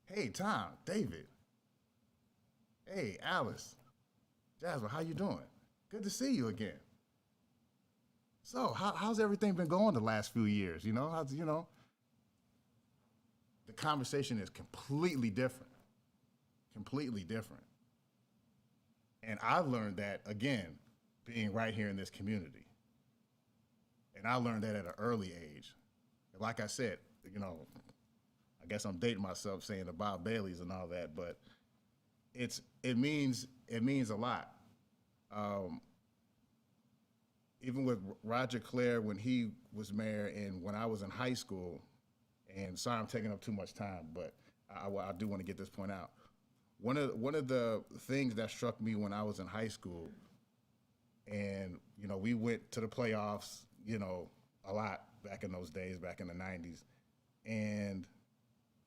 hey, Tom, David, hey, Alice, Jasmine, how you doing? Good to see you again. So how's everything been going the last few years? The conversation is completely different, completely different. And I've learned that, again, being right here in this community. And I learned that at an early age. Like I said, I guess I'm dating myself saying the Bob Baileys and all that, but it means a lot. Even with Roger Clare when he was mayor and when I was in high school, and sorry I'm taking up too much time, but I do want to get this point out. One of the things that struck me when I was in high school, and we went to the playoffs, a lot back in those days, back in the 90s, and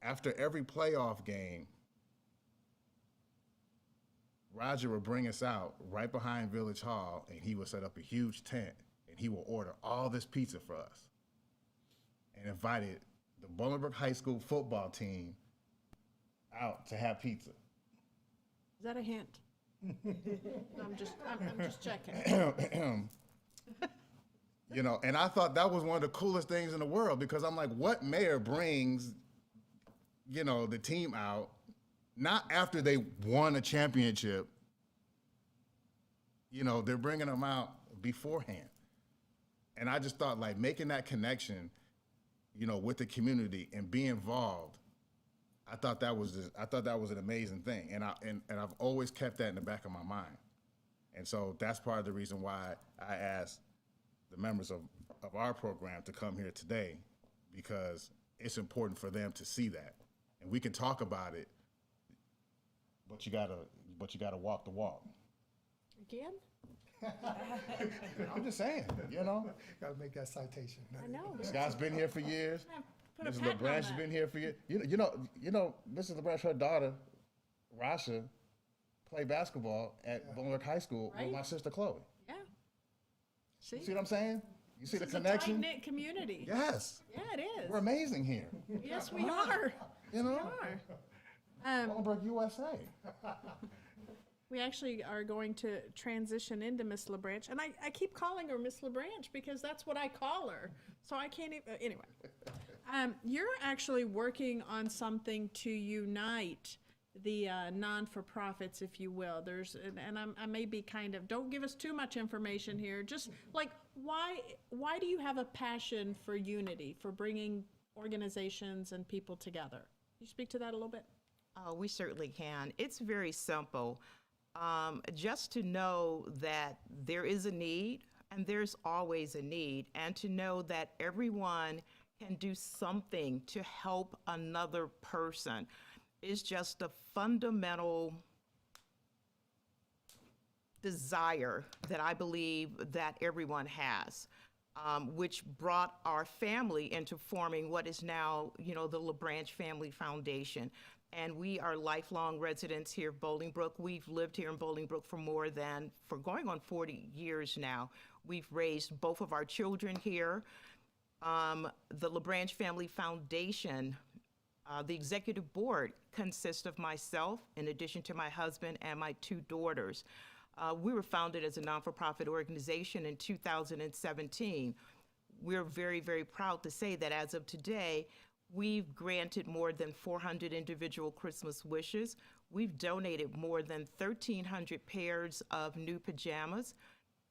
after every playoff game, Roger would bring us out right behind Village Hall, and he would set up a huge tent, and he would order all this pizza for us, and invited the Bolingbrook High School football team out to have pizza. Is that a hint? I'm just checking. And I thought that was one of the coolest things in the world, because I'm like, what mayor brings, the team out, not after they won a championship, they're bringing them out beforehand. And I just thought, like, making that connection, with the community and be involved, I thought that was an amazing thing. And I've always kept that in the back of my mind. And so that's part of the reason why I asked the members of our program to come here today, because it's important for them to see that. And we can talk about it, but you gotta walk the walk. Again? I'm just saying, Gotta make that citation. I know. Scott's been here for years. Put a Mrs. patent on LeBranch has that. been here for years. Mrs. LeBranch, her daughter, Rasha, played basketball at Bolingbrook High School Right. with my sister Chloe. Yeah. See? You see what I'm saying? You see This the is connection? a tight-knit community. Yes. Yeah, it is. We're amazing here. Yes, we are. You know? We are. Bolingbrook, USA. We actually are going to transition into Miss LeBranch, and I keep calling her Miss LeBranch because that's what I call her. So I can't even, anyway. You're actually working on something to unite the non-for-profits, if you will. And I may be kind of, don't give us too much information here. Just like, why do you have a passion for unity, for bringing organizations and people together? Can you speak to that a little bit? We certainly can. It's very simple. Just to know that there is a need, and there's always a need, and to know that everyone can do something to help another person is just a fundamental desire that I believe that everyone has, which brought our family into forming what is now, the LeBranch Family Foundation. And we are lifelong residents here of Bolingbrook. We've lived here in Bolingbrook for going on 40 years now. We've raised both of our children here. The LeBranch Family Foundation, the executive board consists of myself, in addition to my husband and my two daughters. We were founded as a non-for-profit organization in 2017. We're very, very proud to say that as of today, we've granted more than 400 individual Christmas wishes. We've donated more than 1,300 pairs of new pajamas.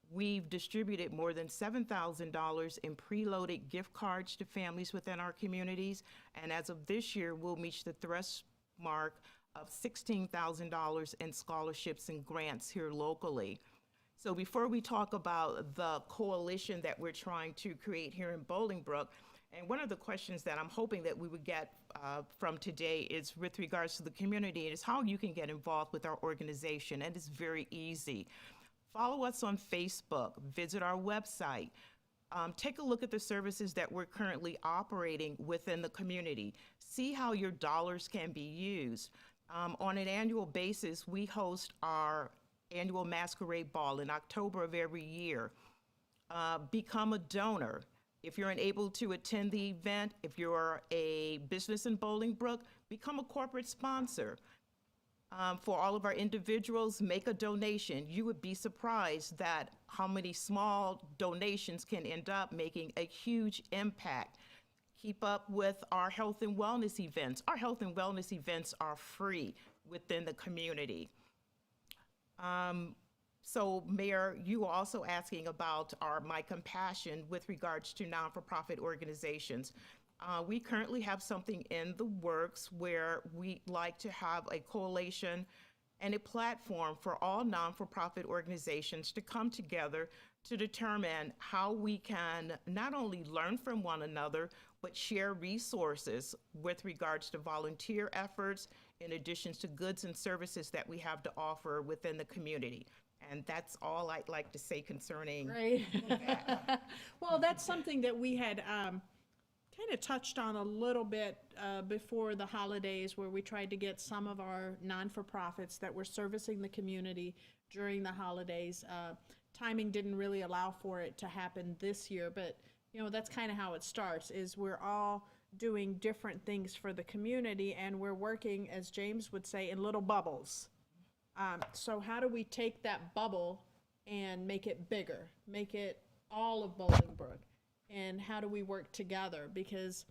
We've distributed more than $7,000 in preloaded gift cards to families within our communities. And as of this year, we'll reach the threshold mark of $16,000 in scholarships and grants here locally. So before we talk about the coalition that we're trying to create here in Bolingbrook, and one of the questions that I'm hoping that we would get from today is with regards to the community, is how you can get involved with our organization, and it's very easy. Follow us on Facebook, visit our website, take a look at the services that we're currently operating within the community, see how your dollars can be used. On an annual basis, we host our annual masquerade ball in October of every year. Become a donor. If you're unable to attend the event, if you're a business in Bolingbrook, become a corporate sponsor. For all of our individuals, make a donation. You would be surprised that how many small donations can end up making a huge impact. Keep up with our health and wellness events. Our health and wellness events are free within the community. So, Mayor, you are also asking about My Compassion with regards to non-for-profit organizations. We currently have something in the works where we'd like to have a coalition and a platform for all non-for-profit organizations to come together to determine how we can not only learn from one another, but share resources with regards to volunteer efforts, in addition to goods and services that we have to offer within the community. And that's all I'd like to say concerning Right. Well, that's something that we had kind of touched on a little bit before the holidays, where we tried to get some of our non-for-profits that were servicing the community during the holidays. Timing didn't really allow for it to happen this year, but that's kind of how it starts, is we're all doing different things for the community, and we're working, as James would say, in little bubbles. So how do we take that bubble and make it bigger, make it all of Bolingbrook? And how do we work together? Because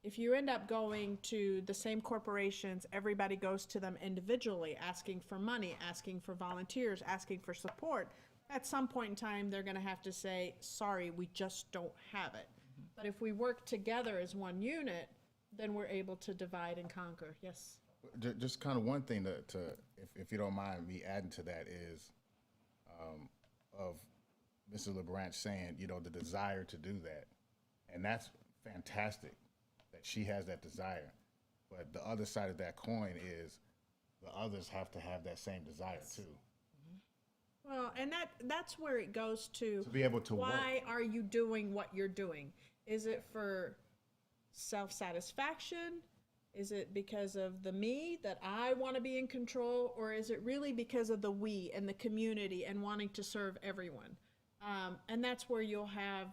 if you end up going to the same corporations, everybody goes to them individually, asking for money, asking for volunteers, asking for support. At some point in time, they're going to have to say, sorry, we just don't have it. But if we work together as one unit, then we're able to divide and conquer. Yes? Just kind of one thing if you don't mind me adding to that is, of Mrs. LeBranch saying, the desire to do that. And that's fantastic that she has that desire. But the other side of that coin is the others have to have that same desire too. Well, and that's where it goes to be able to why are you doing what you're doing? Is it for self-satisfaction? Is it because of the me, that I want to be in control? Or is it really because of the we and the community and wanting to serve everyone? And that's where you'll have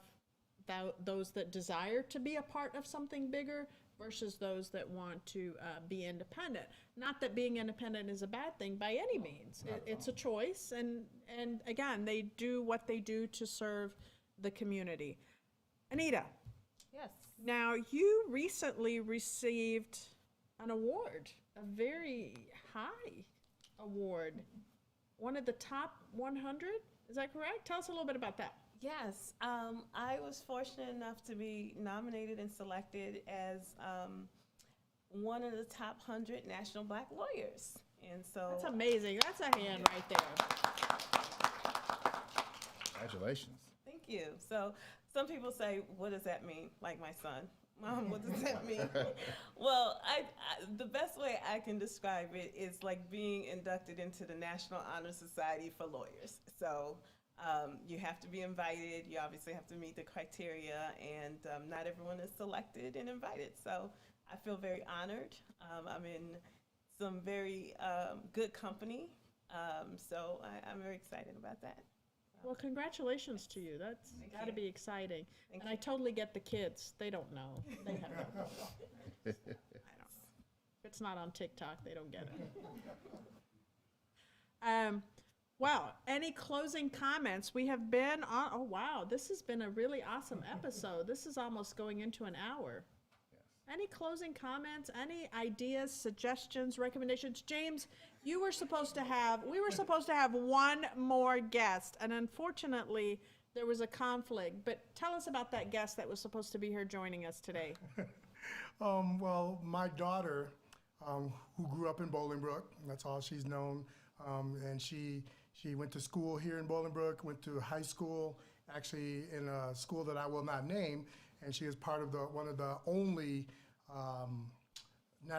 those that desire to be a part of something bigger versus those that want to be independent. Not that being independent is a bad thing by any means. It's a choice, and again, they do what they do to serve the community. Anita. Yes. Now, you recently received an award, a very high award, one of the top 100. Is that correct? Tell us a little bit about that. Yes, I was fortunate enough to be nominated and selected as one of the top 100 national Black lawyers, and so That's amazing. That's a hand right there. Congratulations. Thank you. So some people say, "What does that mean?" Like my son, "Mom, what does that mean?" Well, the best way I can describe it is like being inducted into the National Honor Society for Lawyers. So. You have to be invited. You obviously have to meet the criteria, and not everyone is selected and invited. So I feel very honored. I'm in some very good company, so I'm very excited about that. Well, congratulations to you. That's got to be exciting. And I totally get the kids. They don't know. They have no clue. I don't. If it's not on TikTok, they don't get it. Wow. Any closing comments? We have been on, oh wow, this has been a really awesome episode. This is almost going into an hour. Yes. Any closing comments? Any ideas, suggestions, recommendations? James, we were supposed to have one more guest, and unfortunately there was a conflict. But tell us about that guest that was supposed to be here joining us today. Well, my daughter, who grew up in Bolingbrook, that's all she's known, and she went to school here in Bolingbrook, went to high school, actually in a school that I will not name, and she is part of one of the only the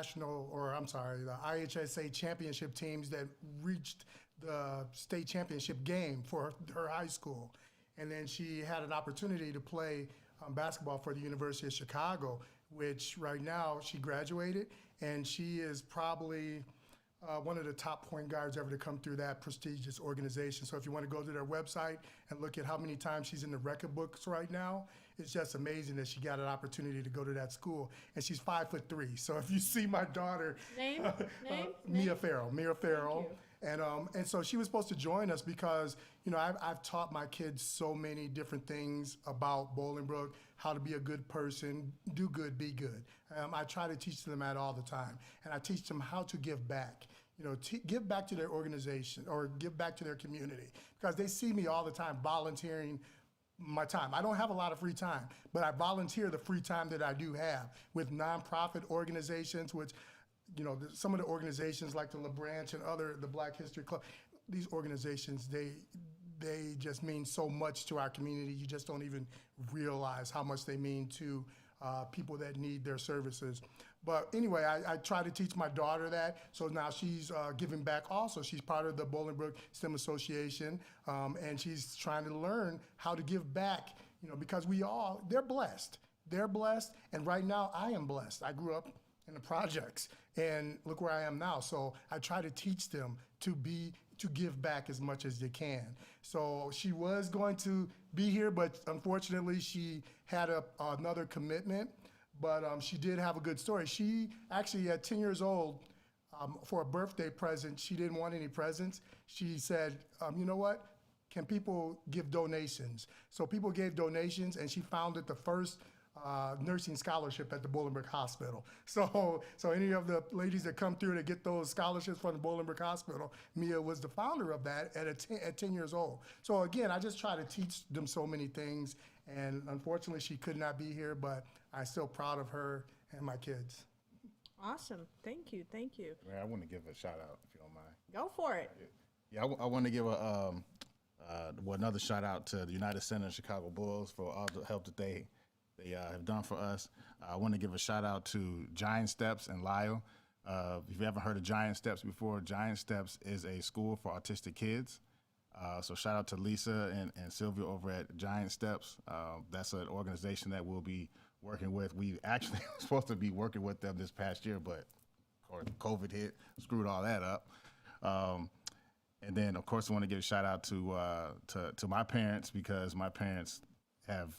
IHSA championship teams that reached the state championship game for her high school. And then she had an opportunity to play basketball for the University of Chicago, which right now she graduated, and she is probably one of the top point guards ever to come through that prestigious organization. So if you want to go to their website and look at how many times she's in the record books right now, it's just amazing that she got an opportunity to go to that school. And she's 5'3". So if you see my daughter, Name? Mia Farrell. you. And so she was supposed to join us because, you know, I've taught my kids so many different things about Bolingbrook, how to be a good person, do good, be good. I try to teach them that all the time. And I teach them how to give back. You know, give back to their organization or give back to their community, because they see me all the time volunteering my time. I don't have a lot of free time, but I volunteer the free time that I do have with nonprofit organizations, which, you know, some of the organizations like the LaBranch and the Black History Club, these organizations, they just mean so much to our community. You just don't even realize how much they mean to people that need their services. But anyway, I try to teach my daughter that, so now she's giving back also. She's part of the Bolingbrook STEM Association, and she's trying to learn how to give back, you know, because they're blessed. They're blessed, and right now I am blessed. I grew up in the projects, and look where I am now. So I try to teach them to give back as much as they can. So she was going to be here, but unfortunately she had another commitment. But she did have a good story. She actually, at 10 years old, for a birthday present, she didn't want any presents. She said, you know what? Can people give donations? So people gave donations, and she founded the first nursing scholarship at the Bolingbrook Hospital. So any of the ladies that come through to get those scholarships from the Bolingbrook Hospital, Mia was the founder of that at 10 years old. So again, I just try to teach them so many things, and unfortunately she could not be here, but I'm still proud of her and my kids. Awesome. Thank you. Thank you. Man, I want to give a shout out, if you don't mind. Go for it. Yeah, I want to give another shout out to the United Center and Chicago Bulls for all the help that they have done for us. I want to give a shout out to Giant Steps in Lyle. If you haven't heard of Giant Steps before, Giant Steps is a school for autistic kids. So shout out to Lisa and Sylvia over at Giant Steps. That's an organization that we'll be working with. We actually were supposed to be working with them this past year, but of course COVID hit, screwed all that up. And then of course I want to give a shout out to my parents, because my parents have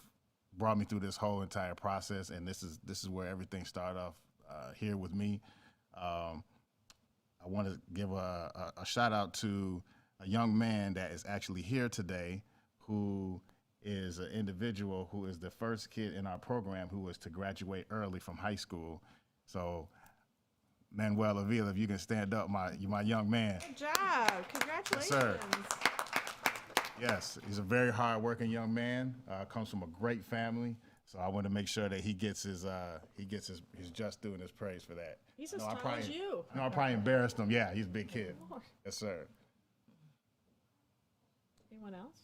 brought me through this whole entire process, and this is where everything started off here with me. I want to give a shout out to a young man that is actually here today, who is an individual who is the first kid in our program who was to graduate early from high school. So Manuel Avila, if you can stand up, my young man. Good job. Congratulations. Yes, sir. Yes, he's a very hard-working young man. Comes from a great family, so I want to make sure that he gets his just due and his praise for that. He's as tall as you. No, I probably embarrassed him. Yeah, he's a big kid. Yes, sir. Anyone else?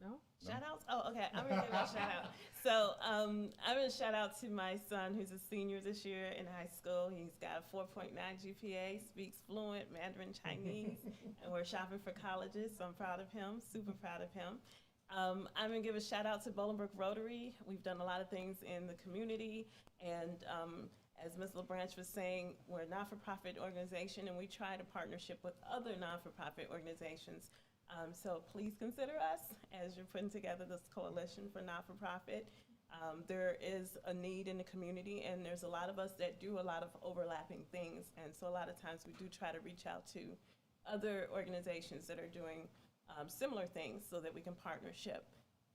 No? Shout outs? Oh, okay. I'm gonna give a shout out. So I'm gonna shout out to my son, who's a senior this year in high school. He's got a 4.9 GPA, speaks fluent Mandarin Chinese, and we're shopping for colleges. So I'm proud of him, super proud of him. I'm gonna give a shout out to Bolingbrook Rotary. We've done a lot of things in the community, and as Ms. LaBranch was saying, we're a not-for-profit organization, and we try to partnership with other not-for-profit organizations. So please consider us as you're putting together this coalition for not-for-profit. There is a need in the community, and there's a lot of us that do a lot of overlapping things, and so a lot of times we do try to reach out to other organizations that are doing similar things so that we can partnership.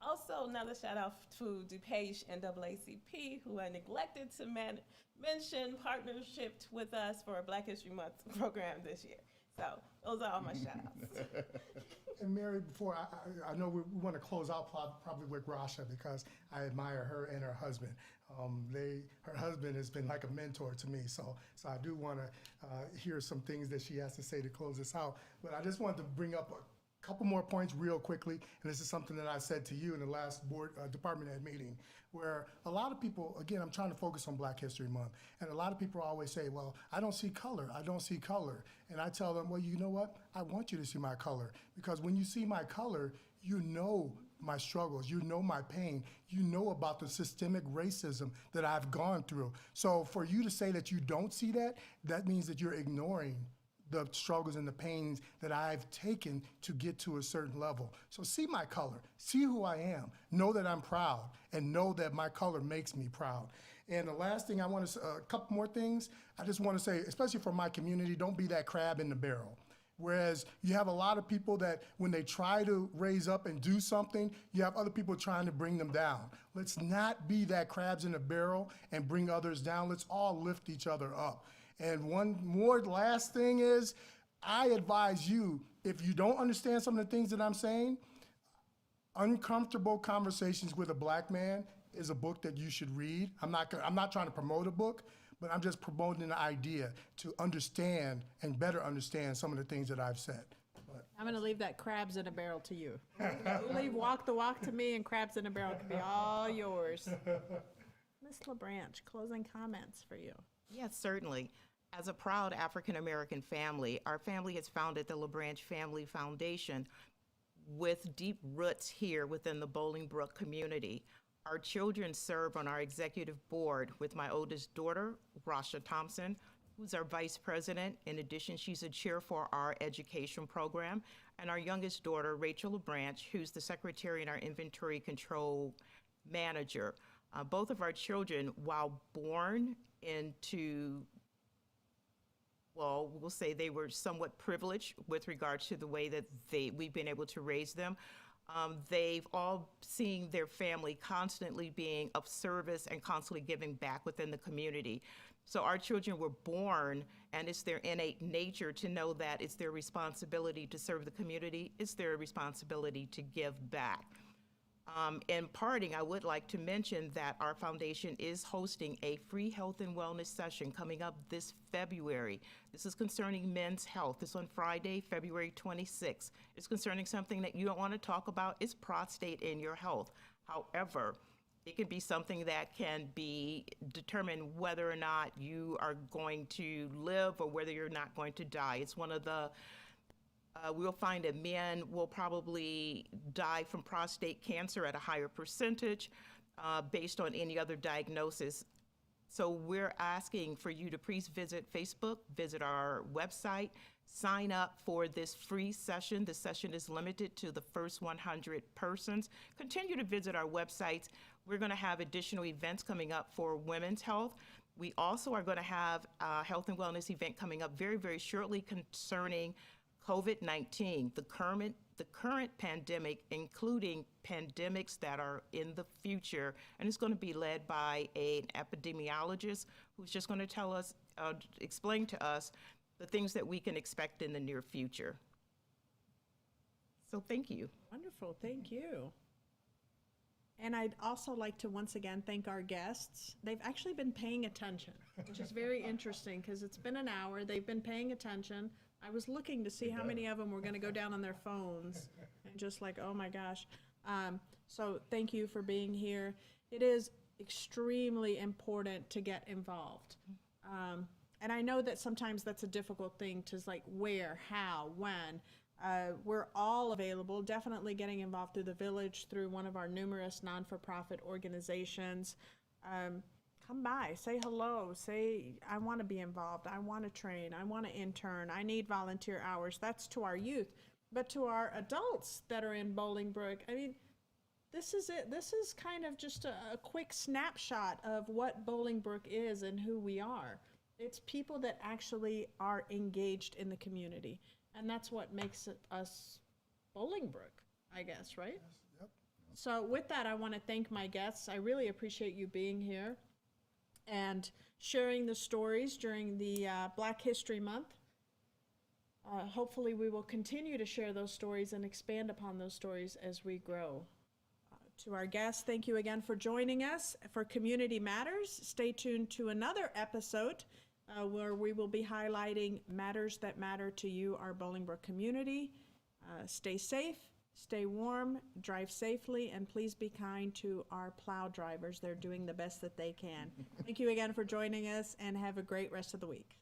Also, another shout out to DuPage NAACP, who I neglected to mention, partnership with us for a Black History Month program this year. So those are all my shout outs. And Mary, before I know we want to close out probably with Rasha, because I admire her and her husband. Her husband has been like a mentor to me, so I do want to hear some things that she has to say to close this out. But I just wanted to bring up a couple more points real quickly, and this is something that I said to you in the last board department head meeting, where a lot of people, again, I'm trying to focus on Black History Month, and a lot of people always say, well, I don't see color, I don't see color. And I tell them, well, you know what? I want you to see my color, because when you see my color, you know my struggles, you know my pain, you know about the systemic racism that I've gone through. So for you to say that you don't see that, that means that you're ignoring the struggles and the pains that I've taken to get to a certain level. So see my color, see who I am, know that I'm proud, and know that my color makes me proud. And the last thing I want to, a couple more things, I just want to say, especially for my community, don't be that crab in the barrel. Whereas you have a lot of people that when they try to raise up and do something, you have other people trying to bring them down. Let's not be that crabs in the barrel and bring others down. Let's all lift each other up. And one more last thing is, I advise you, if you don't understand some of the things that I'm saying, Uncomfortable Conversations with a Black Man is a book that you should read. I'm not trying to promote a book, but I'm just promoting an idea to understand and better understand some of the things that I've said. But I'm going to leave that crabs in a barrel to you. You leave walk the walk to me, and crabs in a barrel can be all yours. Ms. LaBranch, closing comments for you. Yes, certainly. As a proud African-American family, our family has founded the LaBranch Family Foundation with deep roots here within the Bolingbrook community. Our children serve on our executive board with my oldest daughter, Rasha Thompson, who's our vice president. In addition, she's a chair for our education program. And our youngest daughter, Rachel LaBranch, who's the secretary and our inventory control manager. Both of our children, while born into, well, we'll say they were somewhat privileged with regards to the way that we've been able to raise them. They've all seen their family constantly being of service and constantly giving back within the community. So our children were born, and it's their innate nature to know that it's their responsibility to serve the community. It's their responsibility to give back. In parting, I would like to mention that our foundation is hosting a free health and wellness session coming up this February. This is concerning men's health. It's on Friday, February 26th. It's concerning something that you don't want to talk about. It's prostate in your health. However, it can be something that can be determined whether or not you are going to live or whether you're not going to die. It's one of the we'll find that men will probably die from prostate cancer at a higher percentage based on any other diagnosis. So we're asking for you to please visit Facebook, visit our website, sign up for this free session. The session is limited to the first 100 persons. Continue to visit our websites. We're going to have additional events coming up for women's health. We also are going to have a health and wellness event coming up very, very shortly concerning COVID-19, the current pandemic, including pandemics that are in the future, and it's going to be led by an epidemiologist who's just going to tell us, explain to us the things that we can expect in the near future. So thank you. Wonderful, thank you. And I'd also like to once again thank our guests. They've actually been paying attention, which is very interesting because it's been an hour. They've been paying attention. I was looking to see how many of them were going to go down on their phones and just like, oh my gosh. So thank you for being here. It is extremely important to get involved. And I know that sometimes that's a difficult thing to like where, how, when. We're all available, definitely getting involved through the village, through one of our numerous non-for-profit organizations. Come by, say hello, say, I want to be involved, I want to train, I want to intern, I need volunteer hours. That's to our youth. But to our adults that are in Bolingbrook, I mean, this is it. This is kind of just a quick snapshot of what Bolingbrook is and who we are. It's people that actually are engaged in the community. And that's what makes it us Bolingbrook, I guess, right? yes, yep. So with that, I want to thank my guests. I really appreciate you being here and sharing the stories during the Black History Month. Hopefully we will continue to share those stories and expand upon those stories as we grow. To our guests, thank you again for joining us for Community Matters. Stay tuned to another episode where we will be highlighting matters that matter to you, our Bolingbrook community. Stay safe, stay warm, drive safely, and please be kind to our plow drivers. They're doing the best that they can. Thank you again for joining us, and have a great rest of the week.